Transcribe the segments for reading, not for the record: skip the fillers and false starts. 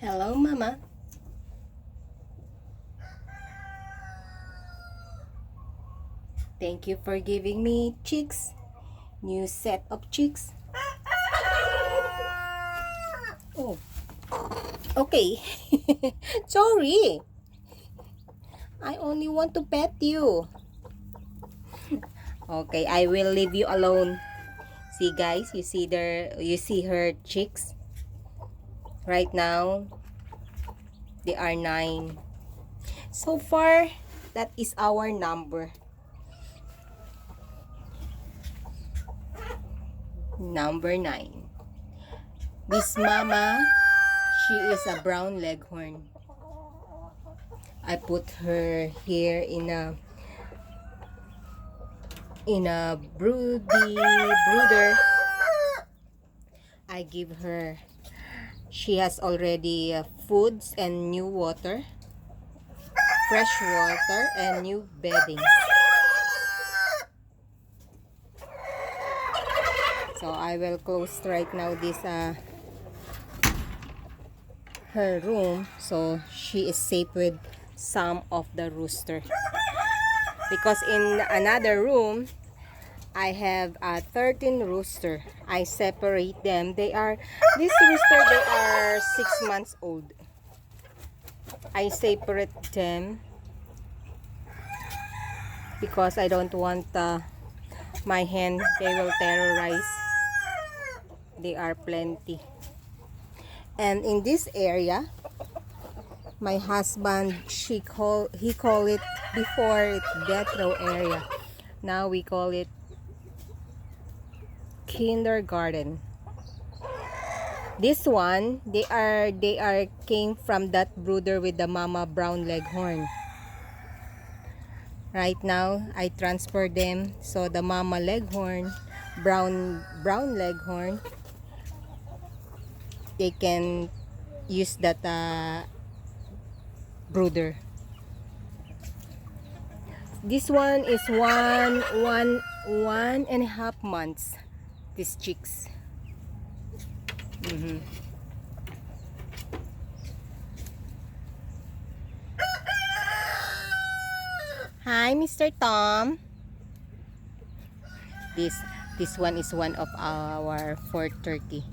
Hello, Mama. Thank you for giving me chicks. New set of chicks. Oh, okay. Sorry. I only want to pet you. Okay, I will leave you alone. See, guys, you see her chicks. Right now, they are 9. So far, that is our number. Number 9. This mama, she is a brown leghorn. I put her here in a brooder. I give her, she has already foods and new water, fresh water and new bedding. So I will close right now this her room, so she is safe with some of the rooster, because in another room I have 13 rooster. I separate them. This rooster, they are 6 months old. I separate them because I don't want my hen, they will terrorize. They are plenty. And in this area, my husband, he call it before death row area. Now we call it kindergarten. This one, they are came from that brooder with the mama brown leghorn. Right now I transfer them, so the mama leghorn, brown leghorn, they can use that brooder. This one is one and a half months. These chicks. Hi, Mr. Tom. This one is one of our fort turkey.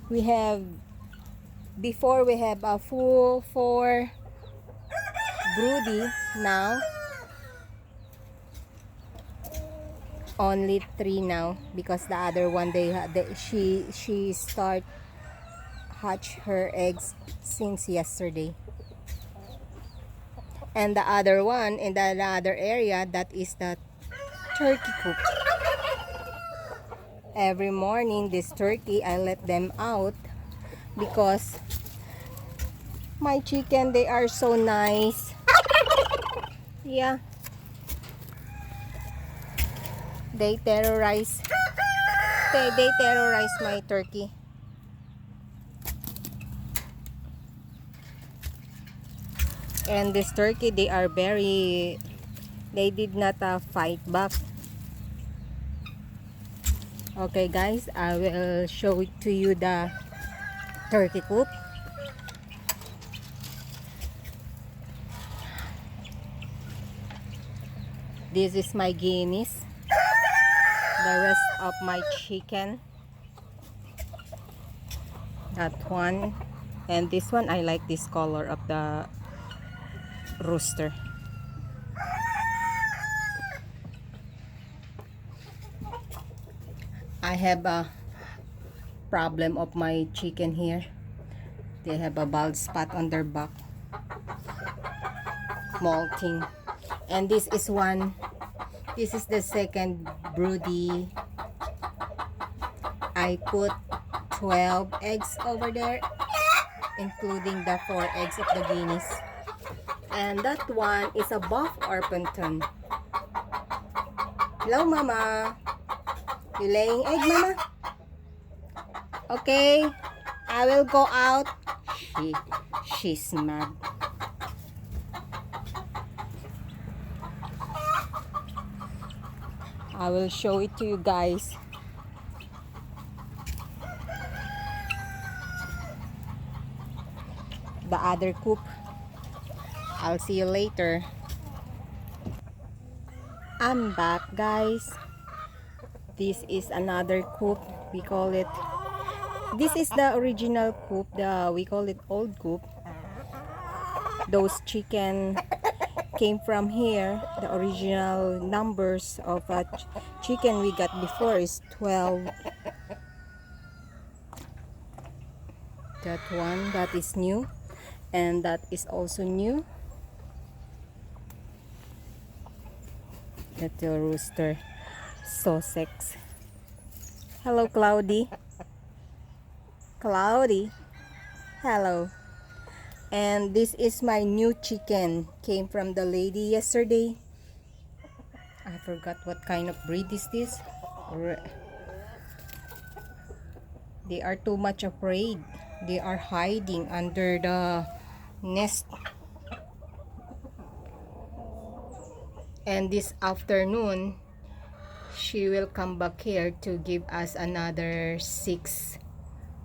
We have before we have a full 4 broody. Now only 3 now, because the other one she start hatch her eggs since yesterday. And the other one in the other area, that is the turkey coop. Every morning this turkey, I let them out because my chicken, they are so nice. Yeah, they terrorize my turkey. And this turkey, they did not fight back. Okay guys, I will show it to you, the turkey coop. This is my guineas, the rest of my chicken. That one, and this one, I like this color of the rooster. I have a problem of my chicken here. They have a bald spot on their back, molting. And this is the second broody. I put 12 eggs over there, including the 4 eggs of the guineas. And that one is a buff Orpington. Hello, Mama. You laying egg, Mama? Okay, I will go out. She's mad. I will show it to you guys. the other coop. I'll see you later. I'm back, guys. This is another coop. We call it, this is the original coop. We call it old coop. Those chicken came from here. The original numbers of chicken we got before is 12. That one, that is new, and that is also new. Little rooster, Sussex. Hello, Cloudy. Cloudy, hello. And this is my new chicken. Came from the lady yesterday. I forgot what kind of breed is this. They are too much afraid. They are hiding under the nest. And this afternoon, she will come back here to give us another 6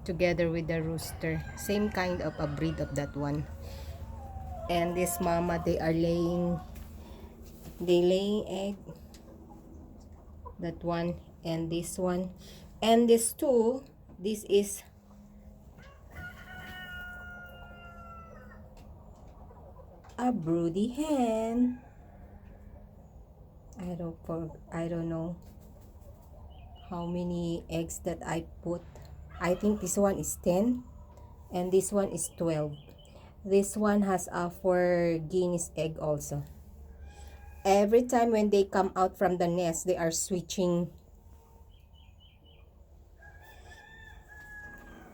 together with the rooster. Same kind of a breed of that one. And this mama, they laying egg. That one and this one. And this two, this is a broody hen. I don't know how many eggs that I put. I think this one is 10 and this one is 12. This one has a 4 Guinness egg also. Every time when they come out from the nest, they are switching.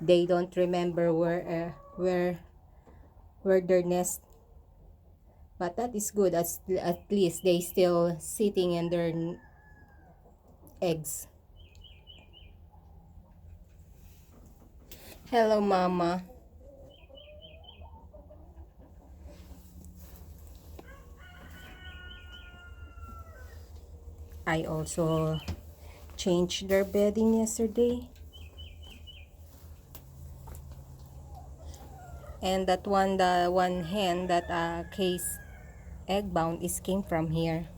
They don't remember where their nest. But that is good. At least they still sitting in their eggs. Hello, mama. I also changed their bedding yesterday. And that one, the one hen that case egg bound is came from here.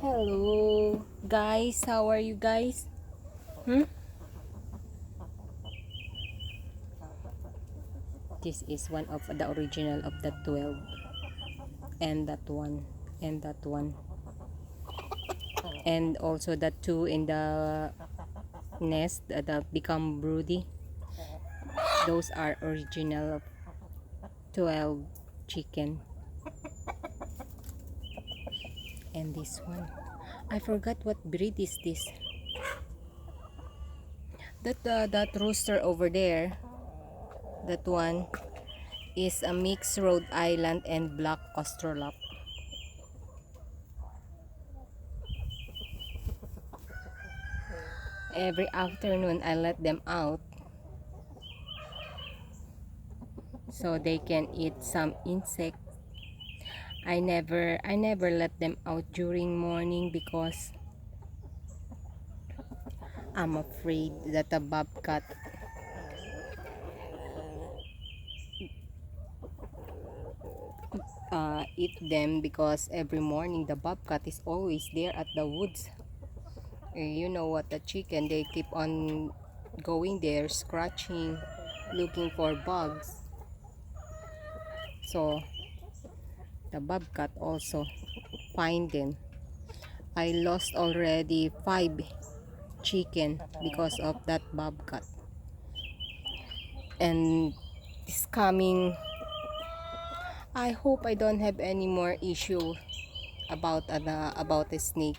Hello guys, how are you guys? This is one of the original of the 12. And that one. And that one. And also the 2 in the nest that become broody. Those are original 12 chicken. And this one, I forgot what breed is this. That rooster over there, that one is a mixed Rhode Island and black Australorp. Every afternoon I let them out so they can eat some insects. I never let them out during morning because I'm afraid that a bobcat eat them, because every morning the bobcat is always there at the woods. You know what, the chicken, they keep on going there, scratching, looking for bugs. So the bobcat also find them. I lost already 5 chicken because of that bobcat. And this coming, I hope I don't have any more issue about a snake.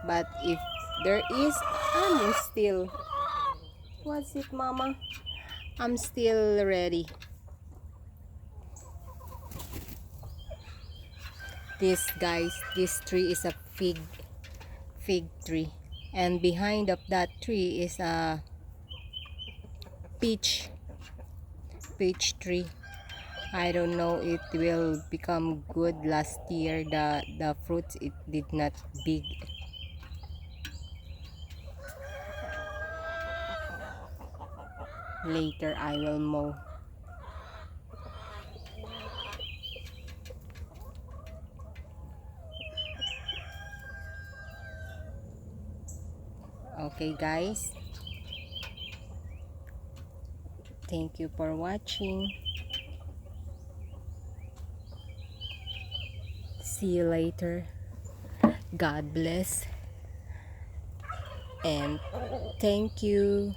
But if there is, I'm still, what's it, mama? I'm still ready. This, guys, this tree is a fig tree, and behind of that tree is a peach tree. I don't know it will become good. Last year the fruits, it did not big. later I will mow. Okay guys, thank you for watching. See you later. God bless and thank you.